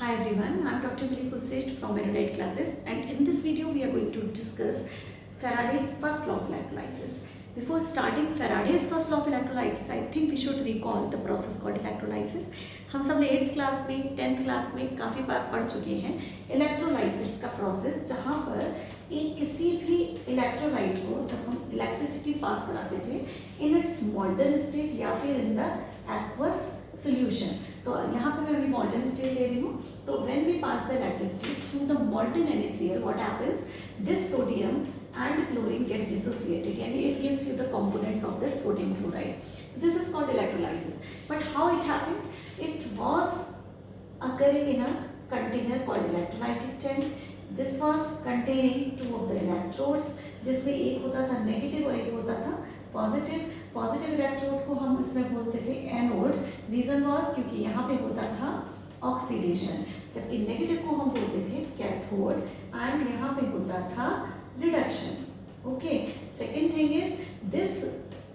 Hi everyone, I am Dr. Billy Kulshrestha from Mennonite classes, and in this video we are going to discuss Faraday's first law of electrolysis. Before starting Faraday's first law of electrolysis, I think we should recall the process called electrolysis. हम सब ने 8th class में 10th class में काफ़ी बार पढ़ चुके हैं electrolysis का प्रोसेस, जहाँ पर एक किसी भी इलेक्ट्रोलाइट को जब हम इलेक्ट्रिसिटी पास कराते थे इन इट्स मॉल्टन स्टेट या फिर इन द एक्वस सोल्यूशन। तो यहाँ पे मैं अभी मॉल्टन स्टेट ले रही हूँ। तो when we pass the electricity through the molten NaCl, what happens, this sodium and chlorine get dissociated and it gives you the components of the sodium chloride. So this is called electrolysis. But how it happened? It was occurring in a container called electrolytic tank. This was containing two of the electrodes, जिसमें एक होता था negative और एक होता था positive. Positive electrode को हम इसमें बोलते थे एनोड। रीजन वाज क्योंकि यहाँ पे होता था ऑक्सीडेशन, जबकि नेगेटिव को हम बोलते थे कैथोड एंड यहाँ पे होता था reduction. Okay, second thing is this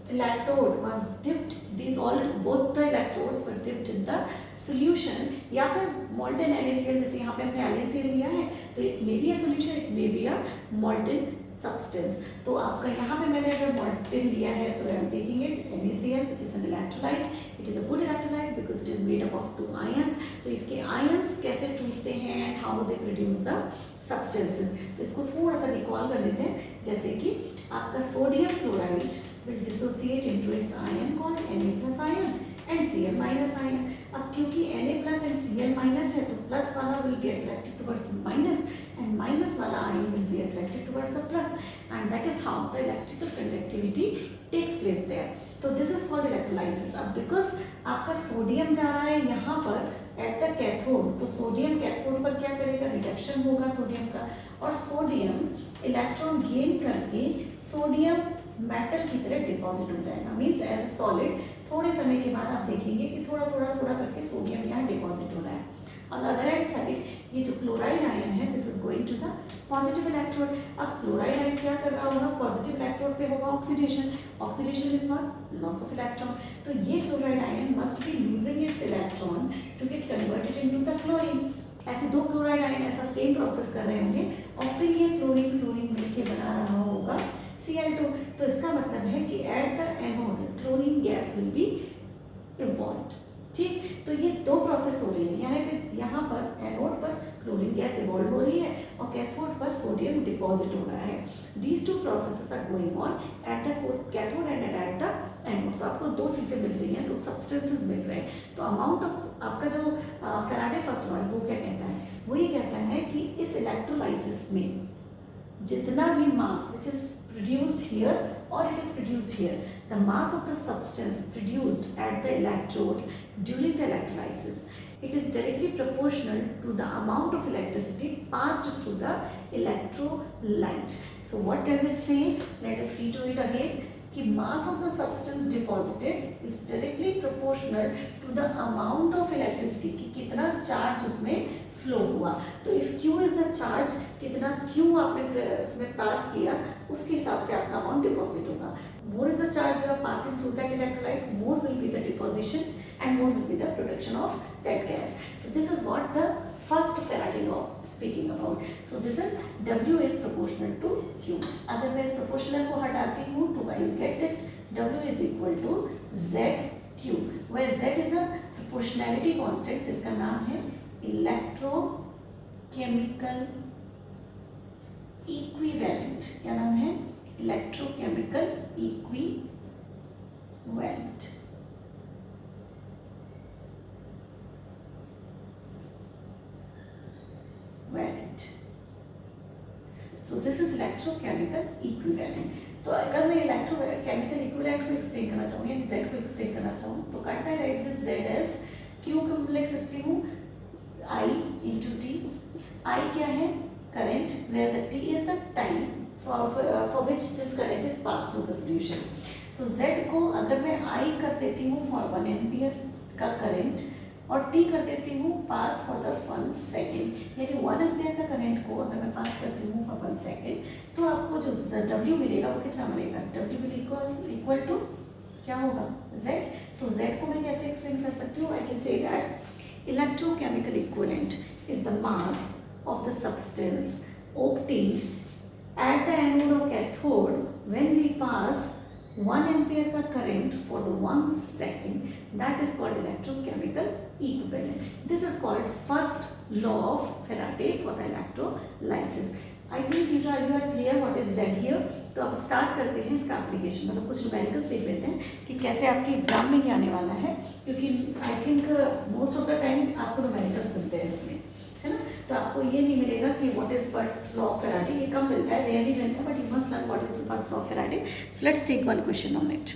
electrode was dipped, these all both the electrodes were dipped in the solution या फिर molten NaCl, जैसे यहाँ पे हमने NaCl लिया है तो it may be a solution, it may be a molten substance. तो आपका यहाँ पे मैंने अगर molten लिया है तो I am taking it NaCl which is an electrolyte. It is a good electrolyte because it is made up of two ions. तो इसके ions कैसे टूटते हैं and how they produce the substances. तो इसको थोड़ा सा रिकॉल कर लेते हैं, जैसे कि आपका sodium chloride will dissociate into its ion called Na plus ion and Cl minus ion. अब क्योंकि Na plus and Cl minus है तो प्लस वाला will be attracted towards minus and minus वाला ion will be attracted towards the plus, and that is how the electrical conductivity takes place there. तो this is called electrolysis. अब because आपका sodium जा रहा है यहाँ पर एट द कैथोड, तो सोडियम कैथोड पर क्या करेगा, रिडक्शन होगा सोडियम का, और सोडियम इलेक्ट्रॉन गेन करके सोडियम मेटल की तरह डिपॉजिट हो जाएगा, मीन्स एज ए सॉलिड। थोड़े समय के बाद आप देखेंगे कि थोड़ा थोड़ा थोड़ा करके सोडियम यहाँ डिपॉजिट हो रहा है। On the other hand side ये जो क्लोराइड आयन है this is going to the positive electrode. अब क्लोराइड आयन क्या कर रहा होगा, पॉजिटिव इलेक्ट्रोड पे होगा oxidation. Oxidation is not loss of electron, तो ये chloride ion must be losing its electron to get converted into the chlorine. ऐसे दो क्लोराइड आयन ऐसा सेम प्रोसेस कर रहे होंगे और फिर ये क्लोरीन क्लोरीन मिलके बना रहा होगा Cl2। तो इसका मतलब है कि eight the anode chlorine gas will be evolved. ठीक, तो ये दो प्रोसेस हो रही है, यहाँ पर एनोड पर क्लोरीन गैस इवॉल्व हो रही है और कैथोड पर सोडियम डिपॉजिट हो रहा है। These two processes are going on at the cathode and at the anode. तो आपको दो चीज़ें मिल रही हैं, दो सब्सटेंसेस मिल रहे हैं। तो अमाउंट ऑफ आपका जो फैराडे फर्स्ट लॉ है वो क्या कहता है, वो ये कहता है कि इस इलेक्ट्रोलाइसिस में जितना भी mass which is produced here or it is produced here, the mass of the substance produced at the electrode during the electrolysis, it is directly proportional to the amount of electricity passed through the electrolyte. So what does it say? Let us see to it again कि mass of the substance deposited is directly proportional to the amount of electricity, कि कितना charge उसमें flow हुआ। तो if Q is the charge, कितना Q आपने उसमें पास किया उसके हिसाब से आपका अमाउंट डिपॉजिट होगा। More is the charge you are passing through that electrolyte, more will be the deposition and more will be the production of that gas. तो this is what the first Faraday law speaking about. So this is W is proportional to Q। अगर मैं इस proportional को हटाती हूँ तो I will get that W is equal to ZQ, where Z is a proportionality constant जिसका नाम है इलेक्ट्रोकेमिकल इक्विवेलेंट। क्या नाम है, electrochemical equivalent. So this is electrochemical equivalent. तो अगर मैं इलेक्ट्रोकेमिकल इक्विवेलेंट को एक्सप्लेन करना चाहूँ या Z को एक्सप्लेन करना चाहूँ तो can I write this Z as Q को लिख सकती हूँ I into T। I क्या है, current, where the T is the time for which this current is passed through the solution। तो Z को अगर मैं I कर देती हूँ for 1 एम्पियर का करंट और T कर देती हूँ पास फॉर द 1 सेकेंड, यानी 1 एम्पियर का करंट को अगर मैं पास करती हूँ फॉर 1 सेकेंड तो आपको जो W मिलेगा वो कितना मिलेगा, W विल इक्वल टू क्या होगा, Z। तो Z को मैं कैसे एक्सप्लेन कर सकती हूँ, I can say that electrochemical equivalent substance obtained at the anode or cathode when we pass 1 ampere का current for the 1 second, that is called electrochemical equivalent. This is called first law of Faraday for the electrolysis. I think you are clear what is Z here. तो अब start करते हैं इसका application, मतलब कुछ numericals देख लेते हैं कि कैसे आपके एग्जाम में ही आने वाला है, क्योंकि I think most of the time आपको न्यूमेरिकल्स मिलते हैं इसमें, है ना। तो आपको ये नहीं मिलेगा कि what is first law of Faraday, ये कम मिलता है, रेयरली मिलता है, but you must learn what is the first law of Faraday. So let's take one question on it.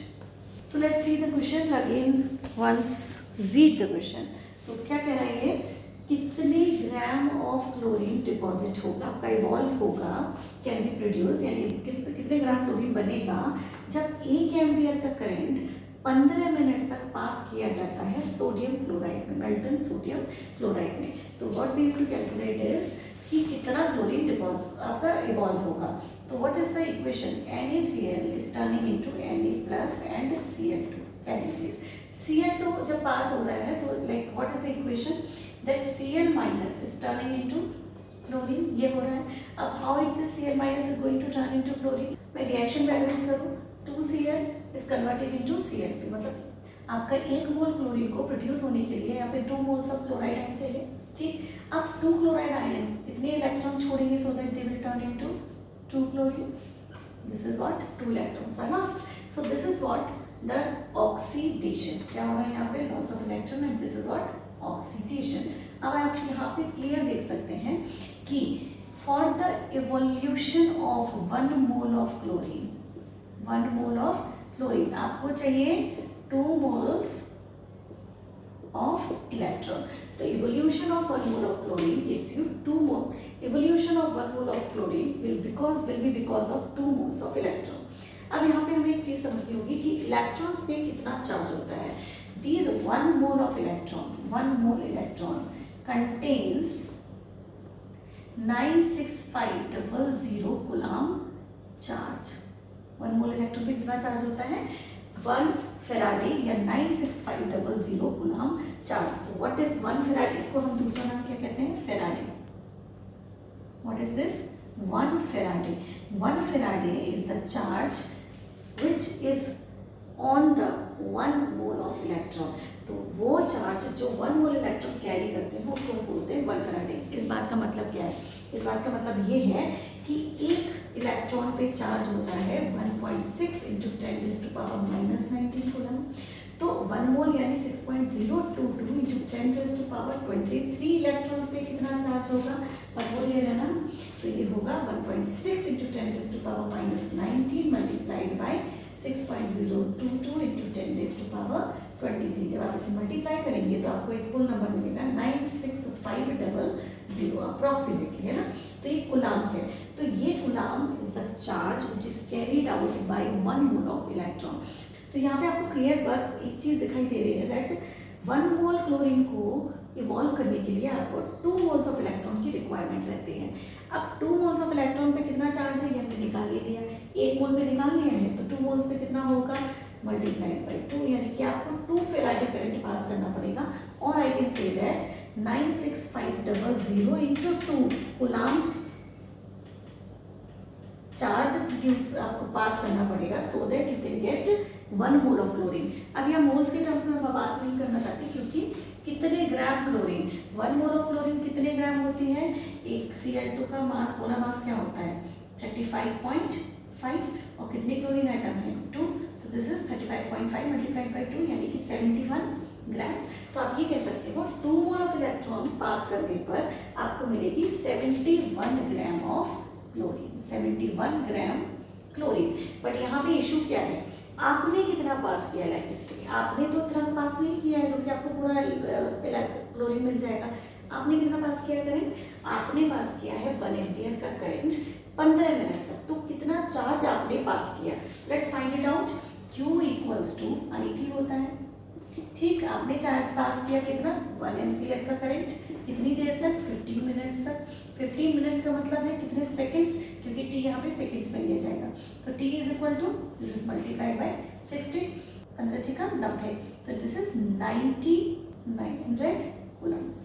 So let's see the question again once, read the question. तो क्या कह रहा है ये, कितने ग्राम ऑफ क्लोरीन डिपॉजिट होगा, आपका evolve होगा, कैन बी प्रोड्यूस्ड, यानी कितने ग्राम क्लोरीन बनेगा जब 1 एम्पियर का करंट 15 मिनट तक पास किया जाता है सोडियम क्लोराइड में, मेल्टन सोडियम क्लोराइड में. तो what we have to calculate is कि कितना क्लोरीन डिपॉजिट आपका इवॉल्व होगा. तो what is the equation, NaCl is turning into Na+ and Cl2, पहली चीज. Cl2 जब पास हो रहा है तो like what is the equation, that Cl- is turning into chlorine, ये हो रहा है. अब how it this Cl- is going to turn into chlorine, मैं रिएक्शन बैलेंस करूँ, 2Cl is converted into Cl2, मतलब आपका 1 मोल क्लोरीन को प्रोड्यूस होने के लिए यहाँ पे 2 मोल्स ऑफ क्लोराइड आयन चाहिए. ठीक, अब 2 क्लोराइड आयन कितने इलेक्ट्रॉन छोड़ेंगे so that they will turn into 2 chlorine. This is what, 2 electrons are lost. So this is what the oxidation, क्या हो रहा है यहाँ पे, loss of electron, and this is what oxidation. अब आप यहाँ पे क्लियर देख सकते हैं कि for the evolution of 1 mole of chlorine, 1 mole of chlorine आपको चाहिए 2 मोल्स ऑफ इलेक्ट्रॉन. तो evolution of 1 mole of chlorine gives you 2 mole. Evolution of 1 mole of chlorine will be because of 2 moles of electron. अब यहाँ पे हमें एक चीज समझनी होगी कि इलेक्ट्रॉन्स पे कितना चार्ज होता है. These 1 mole of electron, 1 mole electron contains 96500 coulomb charge. 1 mole electron पे कितना चार्ज होता है, 1 फैराडे या 96500 coulomb charge. So what is 1 Faraday, इसको हम दूसरा नाम क्या कहते हैं, Faraday. What is this, 1 Faraday. 1 Faraday is the charge which is on the 1 mole of electron. तो वो चार्ज जो 1 मोल इलेक्ट्रॉन कैरी करते हैं उसको बोलते हैं 1 फैराडे. इस बात का मतलब क्या है, इस बात का मतलब ये है कि एक इलेक्ट्रॉन पे चार्ज होता है 1.6 इंटू 10⁻⁻19 कूलम. तो 1 मोल यानी 6.022 इंटू 10⁻23 इलेक्ट्रॉन्स पे कितना चार्ज होगा, 1 मोल ले लेना. तो ये होगा 1.6 इंटू 10⁻⁻19 मल्टीप्लाइड बाई 6.022 इंटू 10⁻23. जब आप इसे मल्टीप्लाई करेंगे तो आपको एक कुल नंबर मिलेगा 96500 अप्रॉक्सीमेटली, है ना. तो ये कूलम्स है. तो ये coulomb is the charge which is carried out by 1 mole of electron. तो यहाँ पे आपको क्लियर बस एक चीज दिखाई दे रही है दैट 1 मोल क्लोरीन को इवॉल्व करने के लिए आपको 2 मोल्स ऑफ इलेक्ट्रॉन की रिक्वायरमेंट रहती है. अब 2 मोल्स ऑफ इलेक्ट्रॉन पे कितना चार्ज है ये हमने निकाल ही लिया, 1 मोल पे निकाल लिया है, तो 2 मोल्स पे कितना होगा, मल्टीप्लाइड बाई 2, यानी कि आपको 2 फैराडे करंट पास करना पड़ेगा. और I can say that 96500 into 2 Coulomb's charge produce आपको पास करना पड़ेगा so that you can get 1 mole of chlorine. अब यहाँ मोल्स के टर्म्स में बात नहीं करना चाहती, क्योंकि कितने ग्राम क्लोरीन, 1 मोल ऑफ क्लोरीन कितने ग्राम होती है, एक Cl2 का मास, मोलर मास क्या होता है 35.5, और कितने क्लोरीन आइटम है 2. तो दिस इज 35.5 मल्टीप्लाइड बाई 2 यानी कि 71 ग्राम्स. तो आप ये कह सकते हो 2 मोल ऑफ इलेक्ट्रॉन पास करने पर आपको मिलेगी 71 gram of chlorine, 71 gram chlorine. But यहाँ पे इशू क्या है, आपने कितना पास किया इलेक्ट्रिसिटी, आपने तो इतना पास नहीं किया है जो कि आपको पूरा क्लोरीन मिल जाएगा. आपने कितना पास किया करंट, आपने पास किया है 1 एम्पियर का करंट 15 मिनट तक. तो कितना चार्ज आपने पास किया, let's find it out. Q equals to IT होता है. ठीक, आपने चार्ज पास किया कितना, 1 एम्पियर का करंट, कितनी देर तक, 15 मिनट्स तक. 15 मिनट्स का मतलब है कितने सेकंड्स, क्योंकि t यहाँ पे सेकंड्स में लिया जाएगा. तो t is equal to this is multiplied by 60, 15 छिका 90, तो दिस इज 9900 कूलम्स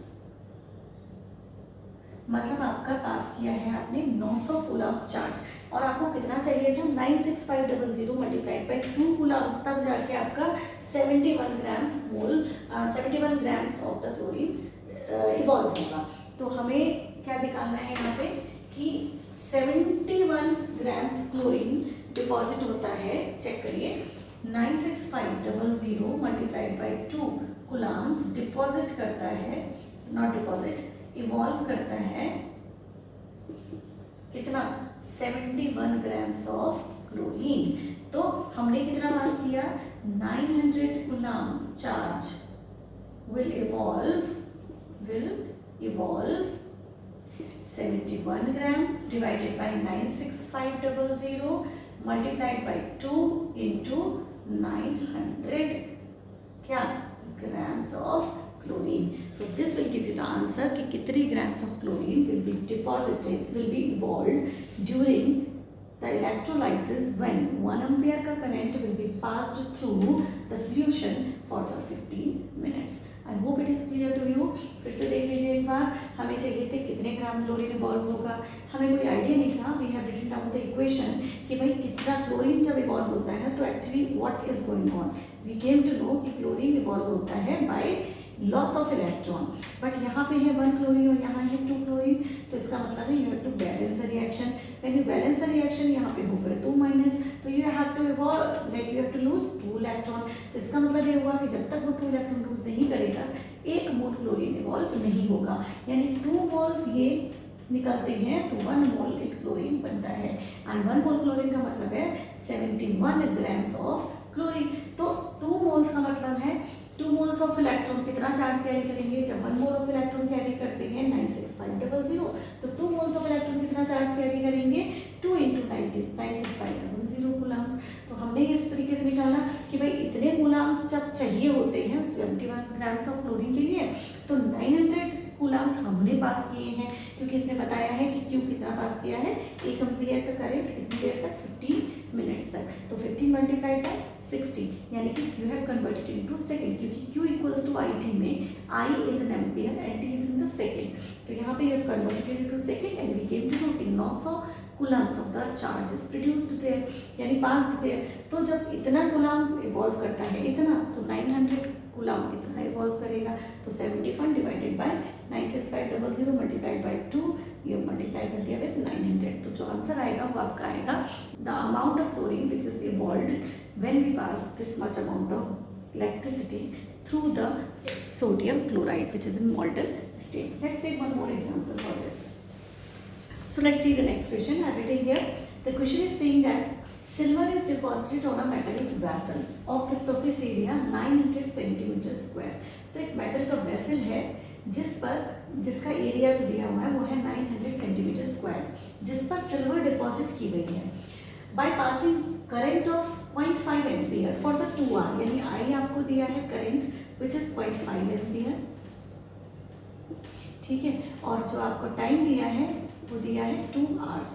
मतलब आपका पास किया है आपने 900 कूलम चार्ज, और आपको कितना चाहिए था 96500 मल्टीप्लाइड बाई 2 कूलम्स, तब जाके आपका 71 grams mole 71 grams of the chlorine evolve होगा। तो हमें क्या निकालना है यहाँ पे कि 71 ग्राम्स क्लोरीन डिपॉजिट होता है, चेक करिए 96500 मल्टीप्लाइड बाई 2 कूलम्स डिपॉजिट करता है, नॉट डिपॉजिट इवॉल्व करता है कितना 71 ग्राम्स ऑफ क्लोरीन। तो हमने कितना पास किया 900 coulomb charge will evolve 71 gram divided by 96500 multiplied by 2 into 900 क्या grams of chlorine. So this will give you the answer कि कितनी grams of chlorine will be deposited, will be evolved during the electrolysis when 1 ampere का current will be passed through the solution for the 15 minutes. I hope it is clear to you. फिर से देख लीजिए एक बार, हमें चाहिए थे कितने ग्राम क्लोरीन इवॉल्व होगा, हमें कोई आइडिया नहीं था, we have written down the equation कि भाई कितना क्लोरीन जब इवॉल्व होता है तो actually what is going on. We came to know कि क्लोरीन इवॉल्व होता है by loss of electron, but यहाँ पे है 1 क्लोरीन और यहाँ है 2 क्लोरीन, तो इसका मतलब है you have to balance the reaction. When you balance the reaction यहाँ पे हो गए 2 माइनस, तो you have to evolve that you have to lose 2 electron. तो इसका मतलब ये हुआ कि जब तक वो 2 इलेक्ट्रॉन लूज नहीं करेगा 1 मोल क्लोरीन इवॉल्व नहीं होगा, यानी 2 मोल्स ये निकलते हैं तो 1 मोल एक क्लोरीन बनता है, एंड 1 मोल क्लोरीन का मतलब है 71 ग्राम्स ऑफ क्लोरीन। तो 2 मोल्स का मतलब है 2 मोल्स ऑफ इलेक्ट्रॉन कितना चार्ज कैरी करेंगे, जब 1 मोल ऑफ इलेक्ट्रॉन कैरी करते हैं 96500, तो 2 मोल्स ऑफ इलेक्ट्रॉन कितना चार्ज कैरी करेंगे 2 into 96500 कूलम्स। तो हमने इस तरीके से निकाला कि भाई इतने कूलम्स जब चाहिए होते हैं 71 ग्राम्स ऑफ क्लोरीन के लिए, तो 900 कूलम्स हमने पास किए हैं, क्योंकि इसने बताया है कि क्यू कितना पास किया है 1 एम्पीयर का करंट कितनी देर तक 15 मिनट्स तक, तो 15 मल्टीप्लाइड बाय 60 यानी कि you have converted into second, क्योंकि Q इक्वल्स टू IT में I is an ampere and T is in the second, तो यहाँ पे you have converted into second and we came to know कि 900 coulombs of the charge is produced there, यानी passed there. तो जब इतना coulomb evolve करता है इतना, तो 900 कूलम कितना इवॉल्व करेगा, तो 71 डिवाइडेड बाय 96500 मल्टीप्लाइड बाय 2, ये मल्टीप्लाई कर दिया विद 900, तो जो आंसर आएगा वो आपका आएगा the amount of chlorine which is evolved when we pass this much amount of electricity through the sodium chloride which is in molten state. Let's take one more example for this. So let's see the next question. I have written here. The question is saying that silver is deposited on a metallic vessel of the surface area 900 centimeter square. तो एक metal का vessel है जिसका area जो दिया हुआ है वो है 900 सेंटीमीटर स्क्वायर, जिस पर सिल्वर डिपॉजिट की गई है by passing current of 0.5 ampere for the 2 hour, यानी आई आपको दिया है करंट विच इज 0.5 एम्पियर, ठीक है, और जो आपको टाइम दिया है वो दिया है 2 आवर्स।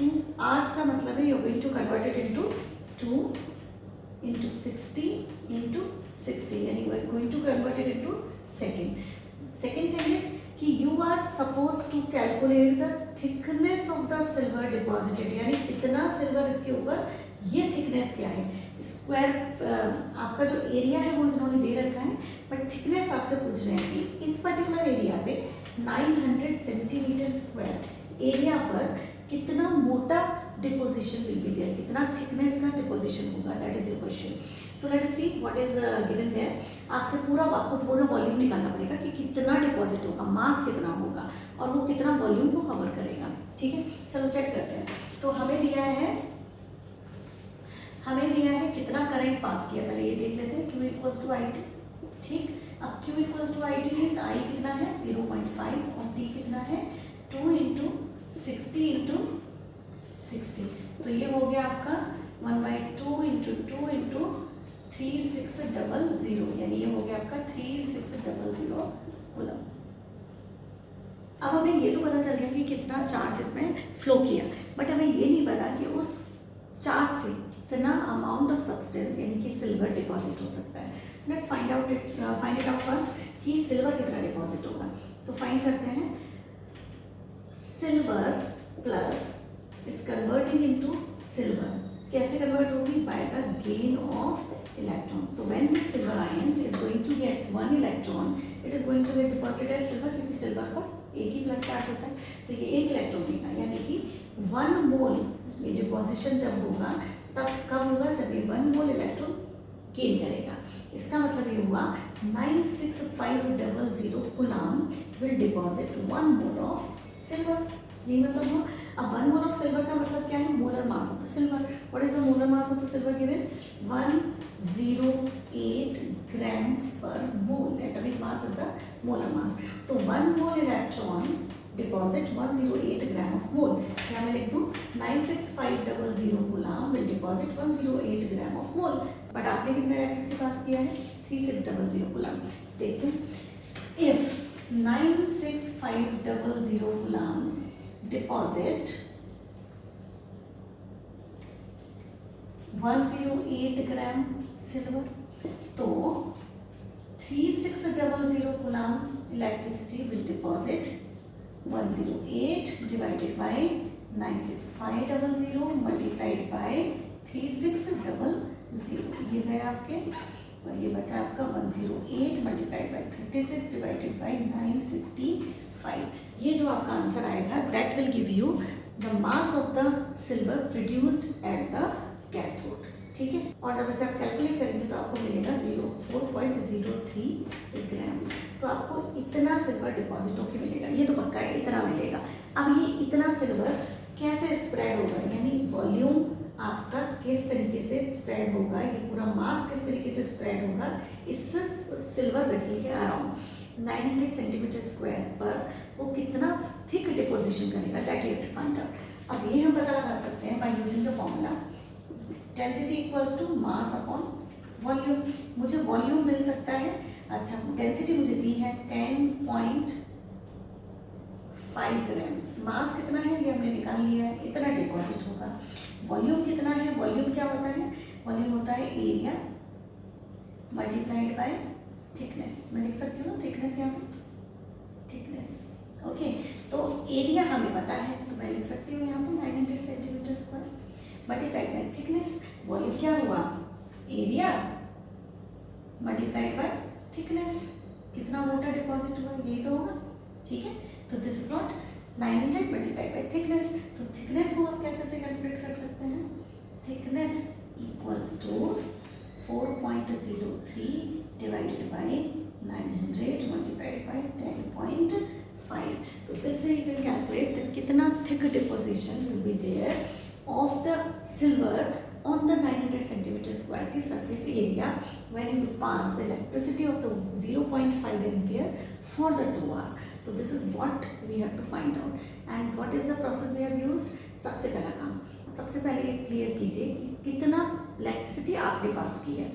2 आवर्स का मतलब है you are going to convert it into 2 into 60 into 60, यानी you are going to convert it into second. Second thing is कि you are suppose to calculate the thickness of the silver deposited, यानी कितना silver इसके ऊपर, ये thickness क्या है, square आपका जो एरिया है वो इन्होंने दे रखा है, बट थिकनेस आपसे पूछ रहे हैं कि इस पर्टिकुलर एरिया पे 900 सेंटीमीटर स्क्वायर एरिया पर कितना मोटा डिपोजिशन विल बी देयर, कितना थिकनेस का डिपोजिशन होगा, that is your question. So let us see what is given there. आपको पूरा वॉल्यूम निकालना पड़ेगा कि कितना डिपॉजिट होगा, मास कितना होगा और वो कितना वॉल्यूम को कवर करेगा, ठीक है। चलो चेक करते हैं। तो हमें दिया है कितना करंट पास किया, पहले ये देख लेते हैं, Q इक्वल्स टू IT, ठीक। अब Q equals to IT means I कितना है 0.5 और T कितना है 2 into 60 into 60, तो ये हो गया आपका 1/2 into 2 into 3600, यानी ये हो गया आपका 3600 कूलम। अब हमें ये तो पता चल गया कि कितना चार्ज इसमें फ्लो किया, बट हमें ये नहीं पता कि उस चार्ज से कितना अमाउंट ऑफ सब्सटेंस यानी कि सिल्वर डिपॉजिट हो सकता है। Let's find it out first कि सिल्वर कितना डिपॉजिट होगा। तो फाइंड करते हैं silver plus is converting into silver. कैसे कन्वर्ट होगी? By the gain of electron. तो when this silver ion is going to get 1 electron, it is going to get deposited as silver, क्योंकि silver पर एक ही plus charge होता है. तो ये एक इलेक्ट्रॉन लेगा, यानी कि 1 मोल ये डिपोजिशन जब होगा तब कब होगा? जब ये 1 मोल इलेक्ट्रॉन गेन करेगा. इसका मतलब ये हुआ 96500 coulomb will deposit 1 mole of silver. यही मतलब हुआ. अब 1 मोल ऑफ सिल्वर का मतलब क्या है? Molar mass of the silver. What is the molar mass of the silver given? 108 grams per mole. Atomic mass is the molar mass. तो 1 मोल electron deposit 108 gram of mole. क्या मैं लिख दूँ? 96500 coulomb will deposit 108 gram of mole. But आपने कितना electricity pass किया है? 3600 coulomb. देखते हैं. If 96500 coulomb deposit 108 gram silver, तो 3600 coulomb electricity will deposit 108 divided by 96500 multiplied by 3600. ये गए आपके, और ये बचा आपका 108 मल्टीप्लाइड बाय 36 डिवाइडेड बाय 965. ये जो आपका आंसर आएगा that will give you the mass of the silver produced at the cathode. ठीक है. और जब इसे आप कैलकुलेट करेंगे तो आपको मिलेगा 4.03 ग्राम्स. तो आपको इतना सिल्वर डिपॉजिट होकर मिलेगा. ये तो पक्का है, इतना मिलेगा. अब ये इतना सिल्वर कैसे स्प्रेड होगा, यानी वॉल्यूम आपका किस तरीके से स्प्रेड होगा, ये पूरा मास किस तरीके से स्प्रेड होगा इस सिल्वर वेसल के अराउंड 900 सेंटीमीटर स्क्वायर पर वो कितना थिक डिपोजिशन करेगा, that you have to find out. अब ये हम पता लगा सकते हैं by using the formula density equals to mass upon volume. मुझे वॉल्यूम मिल सकता है. अच्छा, डेंसिटी मुझे दी है 10.5 ग्राम्स. मास कितना है ये हमने निकाल लिया है, इतना डिपॉजिट होगा. वॉल्यूम कितना है? वॉल्यूम क्या होता है? वॉल्यूम होता है एरिया मल्टीप्लाइड बाय थिकनेस. मैं लिख सकती हूँ ना थिकनेस, यहाँ पे थिकनेस. ओके, तो एरिया हमें पता है तो मैं लिख सकती हूँ यहाँ पे 900 centimetre square multiplied by thickness. Volume क्या हुआ? Area multiplied by thickness. कितना मोटा डिपॉजिट हुआ यही तो होगा. ठीक है. तो this is not 900 multiplied by thickness. तो थिकनेस को आप कैसे कैलकुलेट कर सकते हैं? Thickness equals to 4.03 divided by 900 multiplied by 10.5. तो this way you can calculate that कितना thick deposition will be there of the silver on the 900 centimeter square की surface area when you pass the electricity of the 0.5 ampere for the 2 hour. So this is what we have to find out. And what is the process we have used? सबसे पहला काम, सबसे पहले ये clear कीजिए कि कितना electricity आपने पास की है.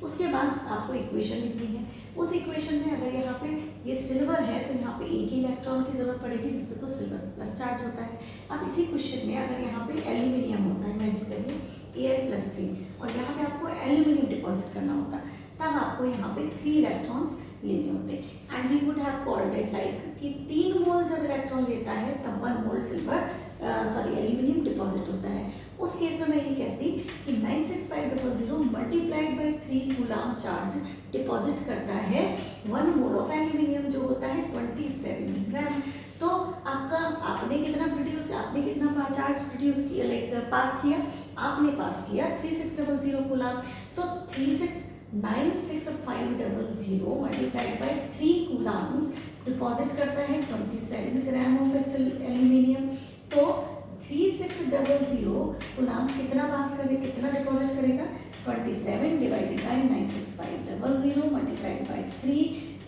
उसके बाद आपको इक्वेशन लिखनी है. उस इक्वेशन में अगर यहाँ पे ये सिल्वर है तो यहाँ पे एक ही इलेक्ट्रॉन की जरूरत पड़ेगी जिसपे तो सिल्वर प्लस चार्ज होता है. अब इसी क्वेश्चन में अगर यहाँ पे एल्यूमिनियम होता है, इमेजिन करिए Al+3, और यहाँ पे आपको एल्यूमिनियम डिपॉजिट करना होता, तब आपको यहाँ पे 3 इलेक्ट्रॉन्स लेने होते. And we would have called it like कि 3 मोल जब इलेक्ट्रॉन लेता है तब 1 मोल सिल्वर एल्यूमिनियम डिपॉजिट होता है. उस केस में मैं ये कहती कि 96500 multiplied by 3 coulomb charge deposit करता है 1 मोल ऑफ एल्यूमिनियम जो होता है 27 ग्राम. तो आपने कितना चार्ज प्रोड्यूस किया, लाइक पास किया, आपने पास किया 3600 कूलम. तो 96500 मल्टीप्लाइड बाय 3 कूलम्स डिपॉजिट करता है 27 ग्राम ऑफ एल्यूमिनियम. तो 3600 कूलम कितना पास करेगा, कितना डिपॉजिट करेगा? 27 divided by 96500 multiplied by 3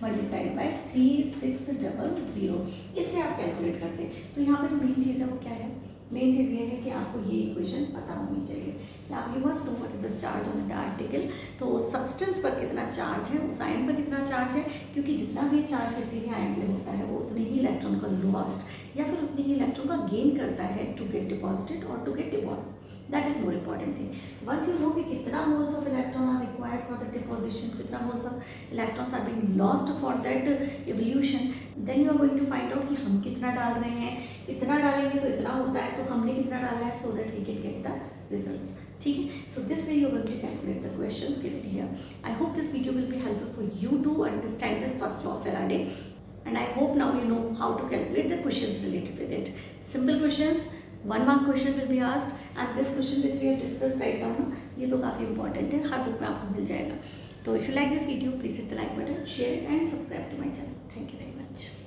multiplied by 3600. इससे आप कैलकुलेट करते हैं. तो यहाँ पे जो मेन चीज़ है वो क्या है? मेन चीज़ ये है कि आपको ये इक्वेशन पता होनी चाहिए. आप you must know what is the charge on the article. तो उस सब्सटेंस पर कितना चार्ज है, उस आयन पर कितना चार्ज है, क्योंकि जितना भी चार्ज किसी भी आयन में होता है वो उतने ही इलेक्ट्रॉन का लॉस्ट या फिर उतनी ही इलेक्ट्रॉन का गेन करता है टू गेट डिपॉजिटेड और to get that is more important thing. Once you know कि कितना moles of electron are required for the deposition, कितना moles of electrons are being lost for that evolution, then you are going to find out कि हम कितना डाल रहे हैं, इतना डालेंगे तो इतना होता है, तो हमने कितना डाला है, so that we can get the results. ठीक है, so this way you are going to calculate the questions given here. I hope this video will be helpful for you to understand this first law of Faraday, and I hope now you know how to calculate the questions related with it. Simple questions, 1 mark question will be asked, and this question which we have discussed right now ना, ये तो काफ़ी important है, हर book में आपको मिल जाएगा। तो if you like this video, please hit the like button, share it and subscribe to my channel. Thank you very much.